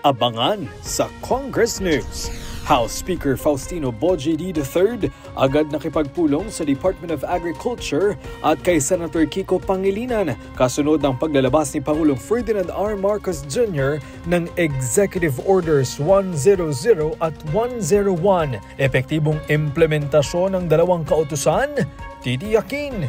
Abangan sa Congress News. House Speaker Faustino Boje III agad nakipagpulong sa Department of Agriculture at kay Senator Kiko Pangilinan kasunod ng paglalabas ni Pangulong Ferdinand R. Marcos Jr. ng Executive Orders 100 at 101. Epektibong implementasyon ng dalawang kautusan, titiyakin.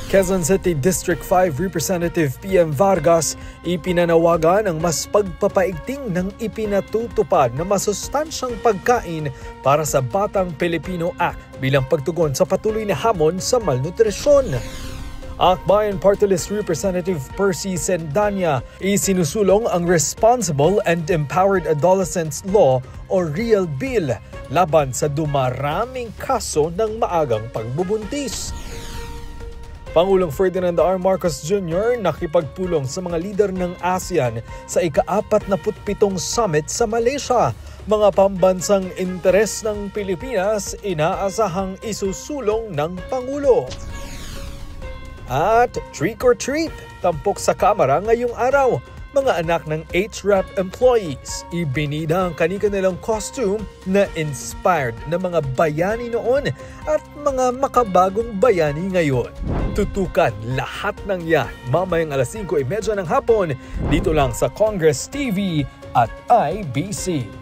Quezon City District 5 Representative PM Vargas ipinanawagan ang mas pagpapaigting ng ipinatutupad na masustansyang pagkain para sa Batang Pilipino Act bilang pagtugon sa patuloy na hamon sa malnutrisyon. Akbayan Party List Representative Percy Sendanya isinusulong ang Responsible and Empowered Adolescents Law o REAL Bill laban sa dumaraming kaso ng maagang pagbubuntis. Pangulong Ferdinand R. Marcos Jr. nakipagpulong sa mga lider ng ASEAN sa ika-47 summit sa Malaysia. Mga pambansang interes ng Pilipinas inaasahang isusulong ng Pangulo. At trick or treat, tampok sa Kamara ngayong araw. Mga anak ng HRAP employees, ibinida ang kanilang costume na inspired na mga bayani noon at mga makabagong bayani ngayon. Tutukan lahat ng yan mamayang 5:30 ng hapon dito lang sa Congress TV at IBC.